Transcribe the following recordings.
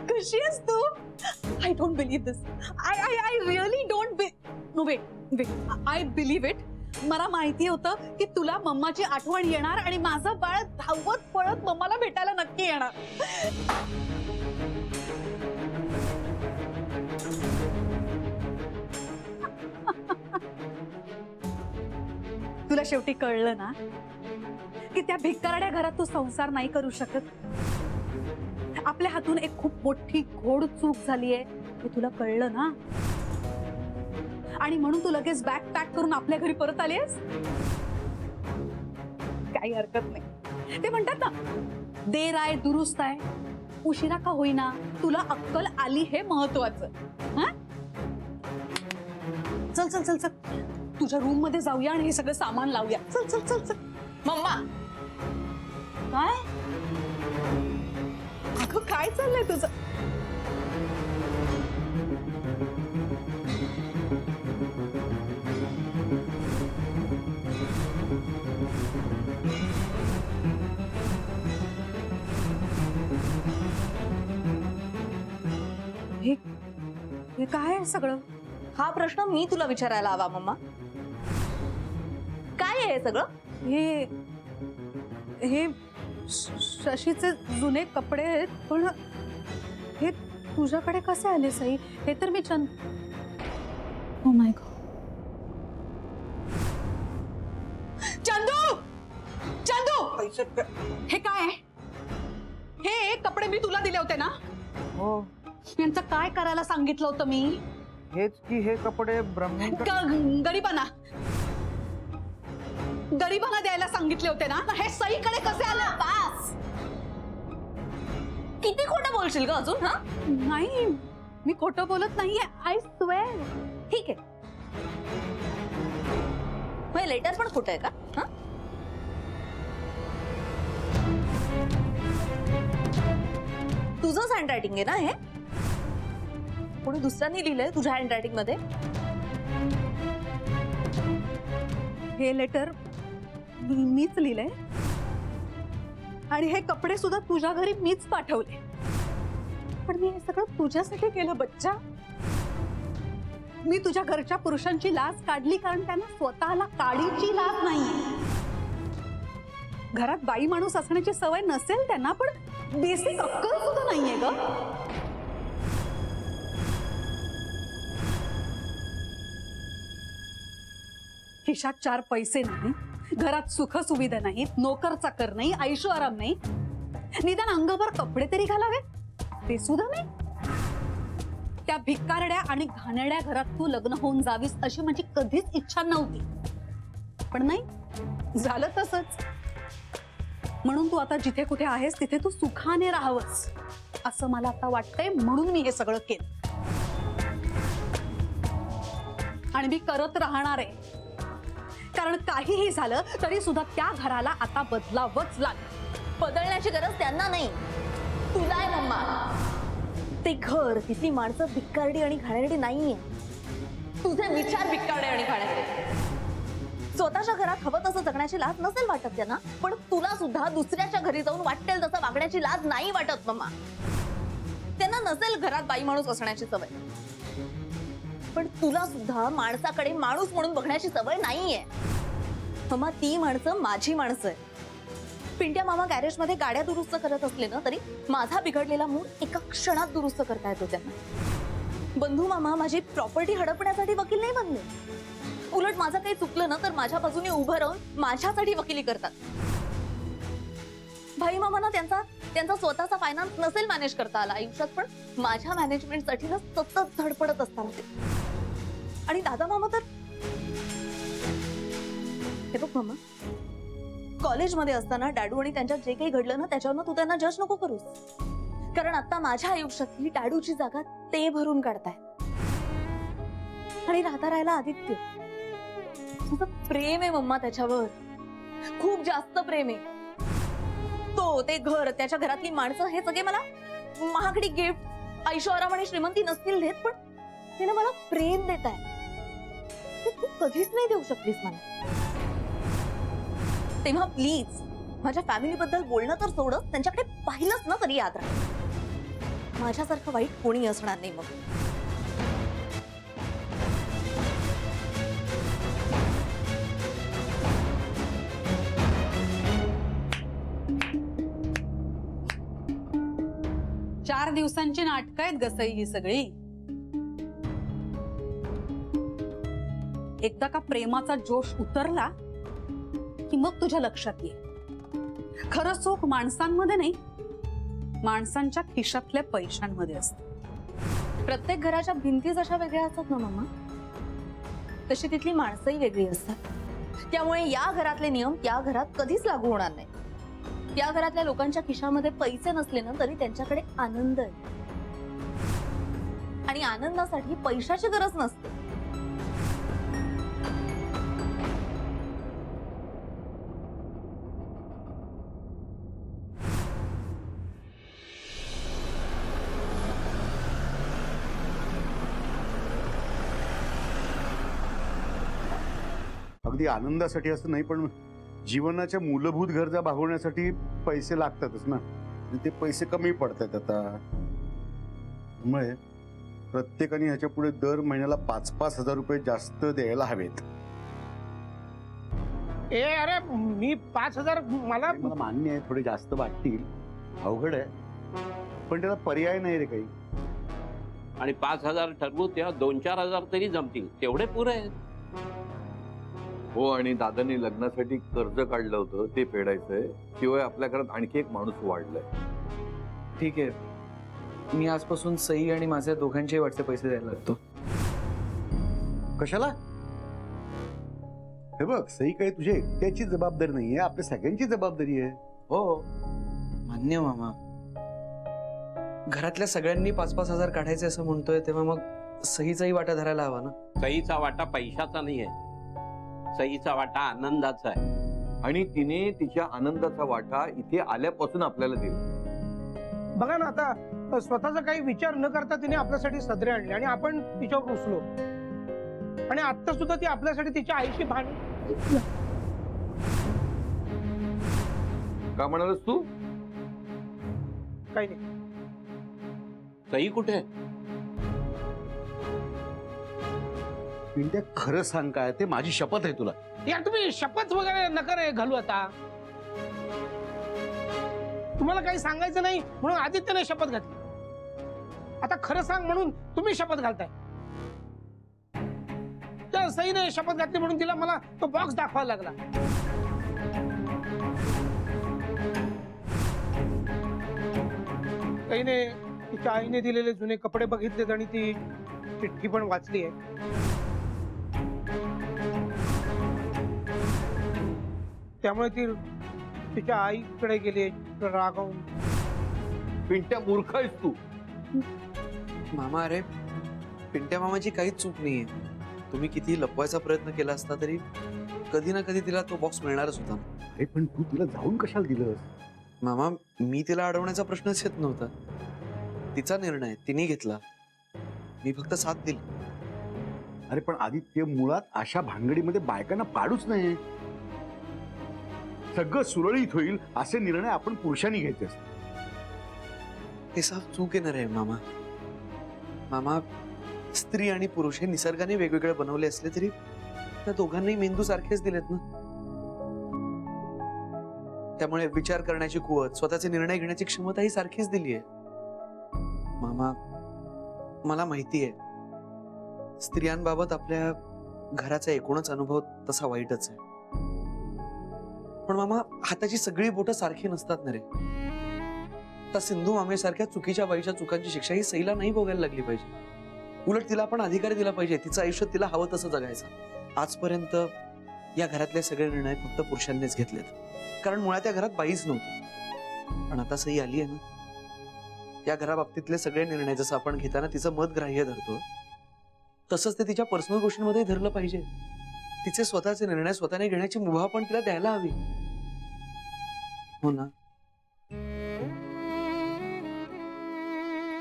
कशी आहेस तू? I don't believe this. I really don't know wait I believe it. मला माहिती होतं की तुला मम्माची आठवण येणार आणि माझं बाळ धावत पळत मम्माला भेटायला नक्की येणार. तुला शेवटी कळलं ना की त्या भिकारड्या घरात तू संसार नाही करू शकत. आपल्या हातून एक खूप मोठी घोड चूक झालीये हे तुला कळलं ना. आणि म्हणून तू लगेच बॅग पॅक करून आपल्या घरी परत आलीस. काही हरकत नाही. ते म्हणतात ना, देर आहे दुरुस्त आहे. उशिरा का होईना तुला अक्कल आली हे महत्वाचं. चल चल चल चल तुझ्या रूम मध्ये जाऊया आणि हे सगळं सामान लावूया. चल चल चल चल. मम्मा काय अगं काय चाललंय तुझं? हे काय आहे सगळं? हा प्रश्न मी तुला विचारायला हवा मम्मा. काय आहे हे सगळं? हे शशीचे जुने कपडे आहेत. पण हे तुझ्याकडे कसे आले सई? हे तर मी oh my God. Chandu Chandu हे काय आहे? हे कपडे मी तुला दिले होते ना? हो यांचं काय करायला सांगितलं होतं मी? हेच की हे कपडे गरीबांना द्यायला सांगितले होते ना. हे सईकडे कसे आले? पास किती खोटं बोलशील ग अजून? हा नाही मी खोटं बोलत नाहीये. I swear. ठीक आहे. हे लेटर पण खोटं आहे का? हा तुझंच हँडरायटिंग आहे ना हे? कोणी दुसऱ्यांनी लिहिलंय तुझ्या हँडरायटिंग मध्ये? हे लेटर मीच लिहिलंय आणि हे कपडे सुद्धा तुझ्या घरी मीच पाठवले. पण मी हे सगळं तुझ्यासाठी केलं बच्चा. मी तुझ्या घरच्या पुरुषांची लाज काढली कारण त्यांना स्वतःला काडीची लाज नाहीये. घरात बाई माणूस असण्याची सवय नसेल त्यांना, पण बेसिक अक्कल सुद्धा नाहीये ग. खिशात 4 पैसे नाही, घरात सुख सुविधा नाहीत, नोकर चाकर नाही, ऐशो आराम नाही, निदान अंगभर कपडे तरी घालावे ते सुद्धा नाही. त्या भिकारड्या आणि घाणेरड्या घरात तू लग्न होऊन जावीस अशी माझी कधीच इच्छा नव्हती. पण नाही झालं तसंच. म्हणून तू आता जिथे कुठे आहेस तिथे तू सुखाने राहावंस असं मला आता वाटतंय. म्हणून मी हे सगळं केलं आणि मी करत राहणार आहे. कारण काहीही झालं तरी सुद्धा त्या घराला आता बदलावंच लागेल. बदलण्याची गरज त्यांना नाही, तुला आहे मम्मा. ते घर, तिथली माणसं भिकारडी आणि घाणेरडी नाहीये. तुझे विचार भिकारडे आणि घाणेरडे. स्वतःच्या घरात हवं तसं जगण्याची लाज नसेल वाटत त्यांना, पण तुला सुद्धा दुसऱ्याच्या घरी जाऊन वाटेल तसं वागण्याची लाज नाही वाटत मम्मा. त्यांना नसेल घरात बाई माणूस असण्याची सवय, पण तुला सुद्धा माणसाकडे माणूस म्हणून बघण्याची सवय नाहीये मम्मा. ती माणसं माझी माणसं आहे. पिंट्या मामा गॅरेज मध्ये गाड्या दुरुस्त करत असले ना तरी माझा बिघडलेला मूड एका क्षणात दुरुस्त करता येतो त्यांना. बंधू मामा माझी प्रॉपर्टी हडपण्यासाठी वकील नाही बनले. उलट माझं काही चुकलं ना तर माझ्या बाजूने उभं राहून माझ्यासाठी वकिली करतात. भाई मामांना त्यांचा स्वतःचा फायनान्स नसेल मॅनेज करता आला आयुष्यात, पण माझ्या मॅनेजमेंटसाठी ना सतत धडपडत असतात ते. आणि दादा मामा तर हे बघ मामा, कॉलेजमध्ये असताना डॅडू आणि त्यांच्यात जे काही घडलं ना त्याच्यावर तू त्यांना जज नको करूस. कारण आता माझ्या आयुष्यातली डॅडूची जागा ते भरून काढताय. आणि राहायला आदित्य, तुझं प्रेम आहे मम्मा त्याच्यावर, खूप जास्त प्रेम आहे. तो, ते घर, त्याच्या घरातली माणसं हे सगळे मला महागडी गिफ्ट, ऐशो आराम आणि श्रीमंती नसतील देत, पण ते ना मला प्रेम देत आहे. तू कधीच नाही देऊ शकलीस मला. तेव्हा प्लीज माझ्या फॅमिलीबद्दल बोलणं तर सोडत, त्यांच्याकडे पाहिलंच ना तरी याद राहील. माझ्यासारखं वाईट कोणी असणार नाही मग. चार दिवसांची नाटकं आहेत गसई ही सगळी. एकदा का प्रेमाचा जोश उतरला की मग तुझ्या लक्षात येईल खरं सुख माणसांमध्ये नाही, माणसांच्या खिशातल्या पैशांमध्ये असतं. प्रत्येक घराच्या भिंती जशा वेगळ्या असतात ना मम्मा, तशी तिथली माणसंही वेगळी असतात. त्यामुळे या घरातले नियम त्या घरात कधीच लागू होणार नाही. त्या घरातल्या लोकांच्या खिशामध्ये पैसे नसले ना तरी त्यांच्याकडे आनंद आहे, आणि आनंदासाठी पैशाची गरज नसते. अगदी आनंदासाठी असं नाही, पण जीवनाच्या मूलभूत गरजा भागवण्यासाठी पैसे लागतातच ना. आणि ते पैसे कमी पडतात आता. त्यामुळे प्रत्येकाने ह्याच्या पुढे दर महिन्याला 5-5 हजार रुपये जास्त द्यायला हवेत. ए अरे मी 5,000 मला मला मान्य आहे, थोडे जास्त वाटतील, अवघड आहे, पण त्याला पर्याय नाही रे काही. आणि 5,000 ठरवू तेव्हा 2-4 हजार तरी जमतील, तेवढे पुरे आहेत. हो, आणि दादांनी लग्नासाठी कर्ज काढलं होतं ते फेडायचंय. शिवाय आपल्या घरात आणखी एक माणूस वाढलाय. ठीक आहे, मी आजपासून सई आणि माझ्या दोघांचे वाटते पैसे द्यायला लागतो. कशाला? हे बघ, सही काही तुझ्या एकट्याची जबाबदारी नाहीये, आपल्या सगळ्यांची जबाबदारी आहे. हो मान्य मामा, घरातल्या सगळ्यांनी 5-5 हजार काढायचे असं म्हणतोय, तेव्हा मग सहीचाही वाटा धरायला हवा ना. सईचा वाटा पैशाचा नाही आहे, सईचा वाटा आनंदाचा आहे. आणि तिने तिच्या आनंदाचा वाटा इथे आल्यापासून आपल्याला दिला. बघा ना, आता स्वतःचा काही विचार न करता तिने आपल्यासाठी सदरे आणले आणि आपण तिच्यावर रुसलो. आणि आता सुद्धा ती आपल्यासाठी तिच्या आईची भांडण. का म्हणालस तू? काही नाही. सई कुठे? पिंट्या, खरं सांग काय ते, माझी शपथ आहे तुला. यार तुम्ही शपथ वगैरे नका रे घालू आता. तुम्हाला काही सांगायचं नाही म्हणून आदित्यने शपथ घातली. आता खरं सांग म्हणून तुम्ही शपथ घालताय. त्या सईने शपथ घातली म्हणून तिला मला तो बॉक्स दाखवायला लागला. सईने तिच्या आईने दिलेले जुने कपडे बघितलेत आणि ती चिठ्ठी पण वाचली आहे. त्यामुळे ती तिच्या आईकडे गेली रागावून. पिंट्या, मूर्ख आहेस तू. मामा, अरे पिंट्या मामाची काहीच चूक नाहीये. तुम्ही किती लपवायचा प्रयत्न केला असता तरी कधी ना कधी तिला तो बॉक्स मिळणारच होता. अरे पण तू तिला जाऊन कशाला दिलंस? मामा, मी तिला अडवण्याचा प्रश्नच येत नव्हता. तिचा निर्णय तिने घेतला, मी फक्त साथ दिली. अरे पण आदित्य, मुळात अशा भानगडीमध्ये बायकांना पाडूच नाही. सगळं सुरळीत होईल असे निर्णय आपण पुरुषांनी घ्यायचे असतात. हे साफ चूक येणार आहे मामा. मामा, स्त्री आणि पुरुष हे निसर्गाने वेगवेगळे बनवले असले तरी त्या दोघांनाही मेंदू सारखेच दिलेत ना. त्यामुळे विचार करण्याची कुवत, स्वतःचे निर्णय घेण्याची क्षमता ही सारखीच दिली आहे. मामा, मला माहिती आहे स्त्रियांबाबत आपल्या घराचा एकूणच अनुभव तसा वाईटच आहे. पण मामा, हाताची सगळी बोटं सारखी नसतात ना रे. त्या सिंधू मामेसारख्या चुकीच्या बाईच्या चुकांची शिक्षा ही सईला नाही भोगायला लागली पाहिजे. उलट तिला आपण अधिकार दिला पाहिजे, तिचं आयुष्य तिला हवं तसं जगायचं. आजपर्यंत या घरातले सगळे निर्णय फक्त पुरुषांनीच घेतलेत, कारण मुळात त्या घरात बाईच नव्हती. पण आता सई आली आहे ना, या घराबाबतीतले सगळे निर्णय जसं आपण घेताना तिचं मत ग्राह्य धरतो, तसंच ते तिच्या पर्सनल गोष्टींमध्ये धरलं पाहिजे. तिचे स्वतःचे निर्णय स्वतःने घेण्याची मुभा पण तिला द्यायला हवी. हो ना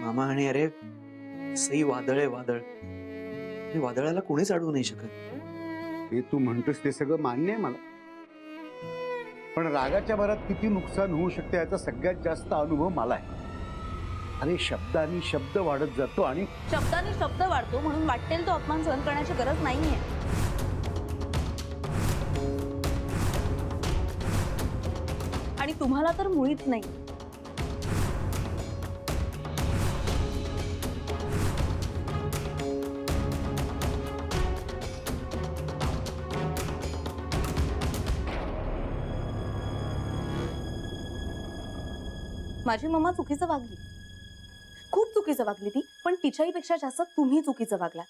मामा? आणि अरे सई वादळ आहे, वादळ. आणि वादळाला कोणीच अडवू नाही शकत. हे तू म्हणतोस ते सगळं मान्य आहे मला, पण रागाच्या भरात किती नुकसान होऊ शकते याचा सगळ्यात जास्त अनुभव मला आहे. अरे शब्दानी शब्द वाढत जातो आणि शब्दाने शब्द वाढतो म्हणून वाटेल तो अपमान सहन करण्याची गरज नाहीये. आणि तुम्हाला तर मुळीच नाही. माझी मम्मा चुकीचं वागली, खूप चुकीचं वागली ती, पण तिच्याही पेक्षा जास्त तुम्ही चुकीचं वागला.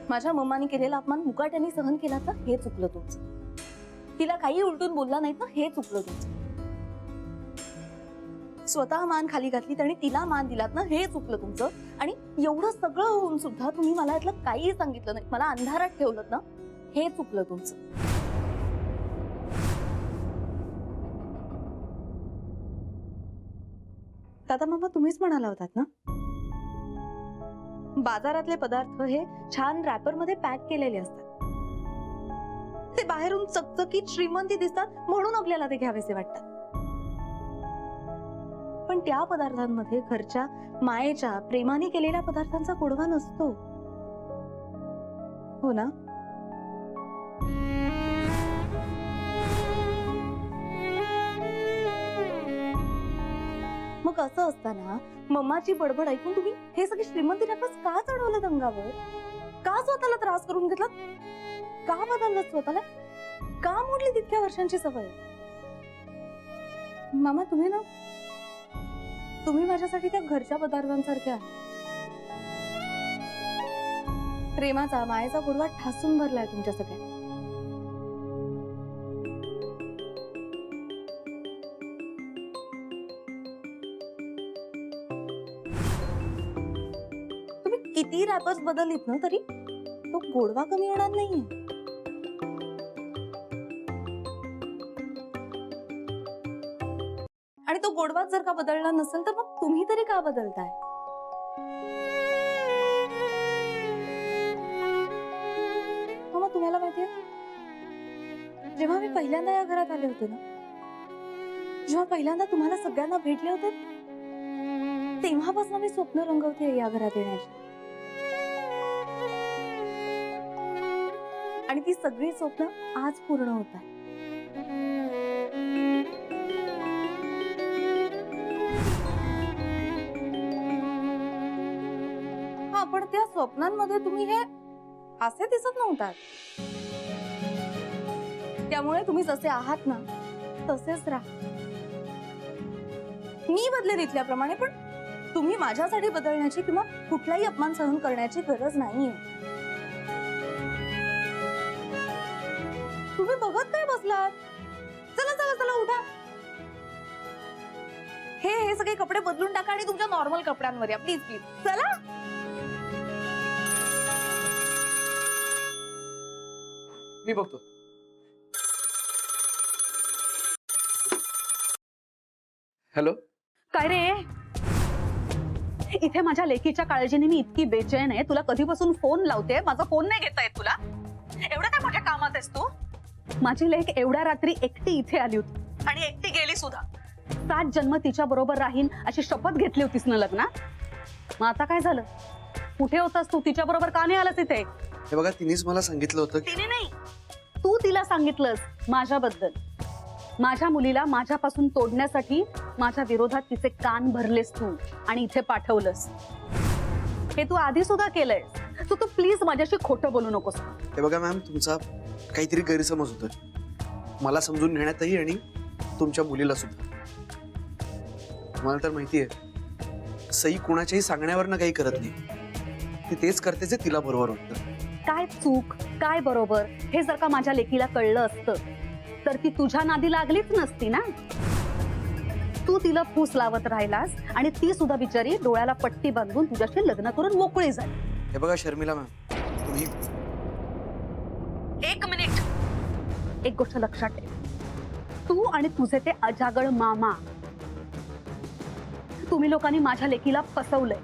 माझ्या मम्माने केलेला अपमान मुकाट्याने सहन केला तर हे चुकलं तुमचं. तिला काही उलटून बोलला नाहीत ना हे चुकलं तुमचं. स्वतः मान खाली घातली आणि तिला मान दिलात ना हे चुकलं तुमचं. आणि एवढं सगळं होऊन सुद्धा तुम्ही मला यातलं काहीही सांगितलं नाही, मला अंधारात ठेवलं ना हे चुकलं तुमचं. दादा मामा तुम्हीच म्हणाला होतात ना बाजारातले पदार्थ हे छान रॅपर मध्ये पॅक केलेले असतात, ते बाहेरून चकचकीत श्रीमंती दिसतात म्हणून आपल्याला ते घ्यावेसे वाटतात. पण त्या पदार्थांमध्ये घरच्या मायेच्या प्रेमाने केलेल्या पदार्थांचा गोडवा नसतो, हो ना? मग असं असताना मम्माची बडबड ऐकून तुम्ही हे सगळे श्रीमंती नफस का चढवलं अंगावर? का स्वतःला त्रास करून घेतला? का बदललं स्वतःला? का मोडली तितक्या वर्षांची सवय? मामा तुम्ही ना, तुम्ही माझ्यासाठी त्या घरच्या पदार्थांसारख्या, प्रेमाचा मायेचा गोडवा ठासून भरलाय तुमच्या सगळ्या. किती रॅपर्स बदललीत ना तरी तो गोडवा कमी होणार नाहीये. आणि तो गोडवा जर का बदलला नसेल तर मग तुम्ही तरी का बदलताय? मग तुम्हाला माहितीये जेव्हा मी पहिल्यांदा या घरात आले होते ना, जेव्हा पहिल्यांदा तुम्हाला सगळ्यांना भेटले होते, तेव्हापासून मी स्वप्न रंगवते या घरात येण्याची. आणि ती सगळी स्वप्न आज पूर्ण होत आहे. हा पण त्या स्वप्नांमध्ये तुम्ही हे असे दिसत नव्हतात. त्यामुळे तुम्ही जसे आहात ना तसेच राहा. मी बदले तिथल्याप्रमाणे, पण तुम्ही माझ्यासाठी बदलण्याची किंवा कुठलाही अपमान सहन करण्याची गरज नाहीये. तुम्ही बघत काय बसलात? चला चला चला उठा. हे सगळे कपडे बदलून टाका आणि तुमच्या नॉर्मल कपड्यांवर या प्लीज प्लीज. चला. मी बघतो. हॅलो. काय रे, इथे माझ्या लेकीच्या काळजीने मी इतकी बेचैन आहे. तुला कधीपासून फोन लावते, माझा फोन नाही घेता येत तुला. एवढं काय मोठ्या कामात आहेस तू? माझी लेक एवढ्या रात्री एकटी इथे आली होती आणि एकटी गेली सुद्धा. 7 जन्म तिच्या बरोबर राहीन अशी शपथ घेतली होतीस ना लग्नात. मग आता काय झालं? कुठे होतास तू? तिच्या बरोबर का नाही आलास इथे? हे बघा, तिनेच मला सांगितलं होतं की तिने नाही, तू तिला सांगितलंस माझ्याबद्दल. माझ्या मुलीला माझ्यापासून तोडण्यासाठी माझ्या विरोधात तिचे कान भरलेस तू आणि इथे पाठवलंस. हे तू आधी सुद्धा केलंय. तू प्लीज माझ्याशी खोटं बोलू नकोस. हे बघा मॅम, तुमचा काहीतरी गैरसमज होतोय. मला समजून घेण्यातही आणि तुमच्या मुलीला सुद्धा. मला तर माहितीये सई कुणाच्याही सांगण्यावर काही करत नाही. ती तेच करते जे तिला बरोबर वाटतं. काय चूक काय बरोबर हे जर का माझ्या लेकीला कळलं असतं तर ती तुझ्या नादी लागलीच नसती ना. तू तिला फूस लावत राहिलास आणि ती सुद्धा बिचारी डोळ्याला पट्टी बांधून तुझ्याशी लग्न करून मोकळी झाली. हे बघा शर्मिला मॅम, तुम्ही 1 मिनिट, एक गोष्ट लक्षात ठेव. तू आणि तुझे ते अजागळ मामा, तुम्ही लोकांनी माझ्या लेकीला फसवलंय.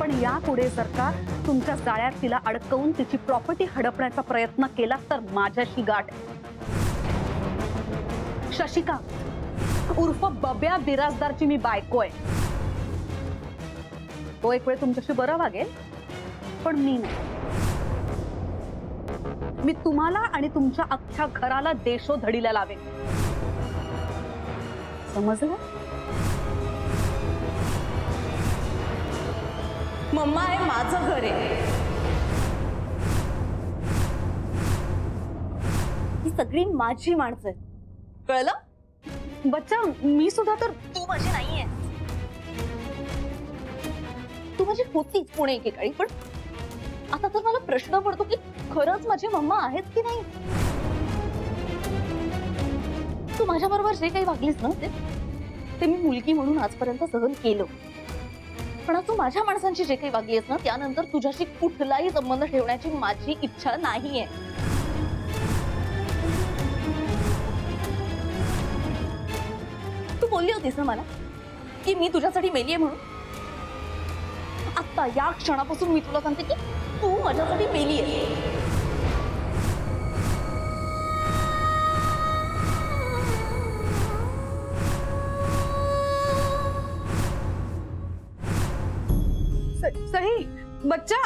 पण पण यापुढे जर का तुमच्या जाळ्यात तिला अडकवून तिची प्रॉपर्टी हडपण्याचा प्रयत्न केला तर माझ्याशी गाठ. शशिका उर्फ बब्या बिराजदारची मी बायको आहे. तो एक वेळ तुमच्याशी बरं वागेल, पण मी नाही. मी तुम्हाला आणि तुमच्या अख्ख्या घराला देशोधडीला लावेन. समजलं? मम्मा हे माझं घर आहे. ही सगळी माझी माणसं आहेत, कळलं? बच्चा मी सुद्धा तर तू माझी नाहीये. तू माझी होतीच पुणे एकेकाळी, पण आता तर मला प्रश्न पडतो की खरंच माझी मम्मा आहेत की नाही. तू माझ्या बरोबर जे काही वागलीस ना ते मी मुलगी म्हणून आजपर्यंत सहन केलं, पण तू माझ्या माणसांची जे काही वागलीस ना त्यानंतर तुझ्याशी कुठलाही संबंध ठेवण्याची माझी इच्छा नाहीये. तू बोलली होतीस ना मला की मी तुझ्यासाठी मेलीये म्हणून. आता या क्षणापासून मी तुला सांगते की तू माझ्यासाठी मेलीये. सही बच्चा.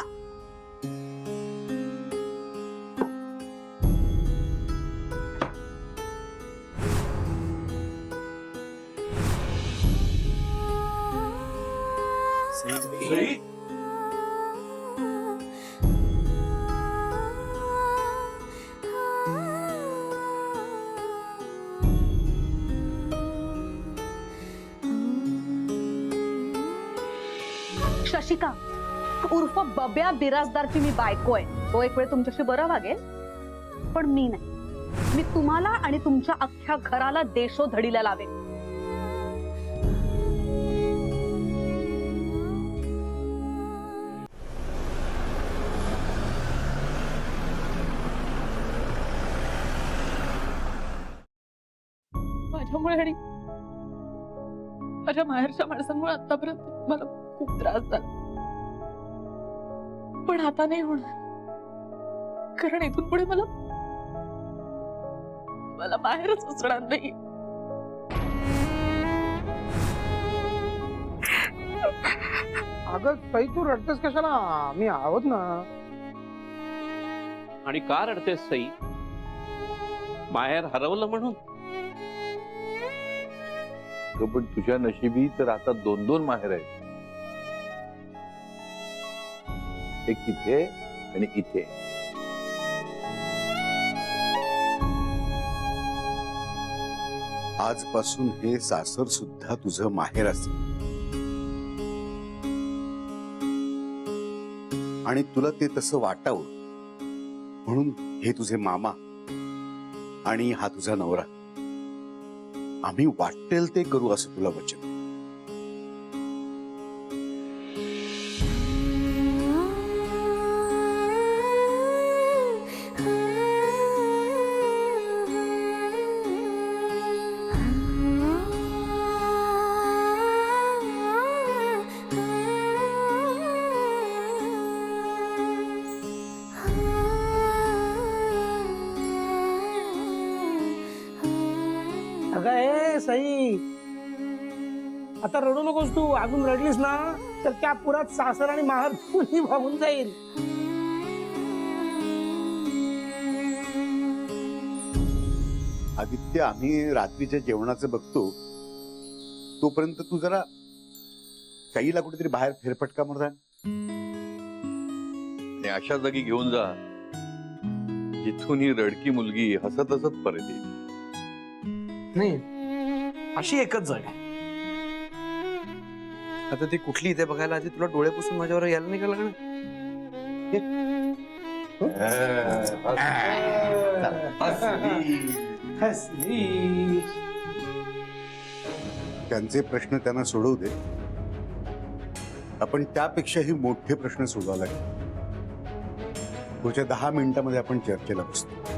शशिका उर्फ बब्या बिराजदारची मी बायको आहे. तो एक वेळ तुमच्याशी बरं वागेल, पण मी नाही. मी तुम्हाला आणि तुमच्या अख्ख्या घराला देशोधडीला लावेन. माझ्यामुळे आणि माझ्या माहेरच्या माणसांमुळे आतापर्यंत मला खूप त्रास झाला, पण आता नाही होणार. कारण इथून पुढे मला बाहेरच उचलणार नाही. अगं ताई तू रडतेस कशाला, आम्ही आहोत ना. आणि का रडतेस सई? माहेर हरवलं म्हणून? पण तुझ्या नशिबी तर आता 2-2 माहेर आहेत. एक तिथे आणि इथे. आजपासून हे सासर सुद्धा तुझं माहेर असेल आणि तुला ते तसं वाटावं म्हणून हे तुझे मामा आणि हा तुझा नवरा, आम्ही वाटेल ते करू असं तुला वचन. अगं ए सई, आता रडू नकोस तू. अजून रडलीस ना तर त्या पुरात सासर आणि माहेर दोन्ही वाहून जाईल. आदित्य, आम्ही रात्रीच्या जेवणाचं बघतो, तोपर्यंत तू जरा साईला कुठेतरी बाहेर फेरफटका मारता. आणि अशा जागी घेऊन जा जिथून ही रडकी मुलगी हसत हसत परत येईल. नाही, अशी एकच जागा. आता ती कुठली इथे बघायला आधी तुला डोळे पुसून माझ्यावर यायला नाही का लागणार? त्यांचे प्रश्न त्यांना सोडवू दे. आपण त्यापेक्षाही मोठे प्रश्न सोडवावे लागेल. पुढच्या 10 मिनिटांमध्ये आपण चर्चेला बसतो.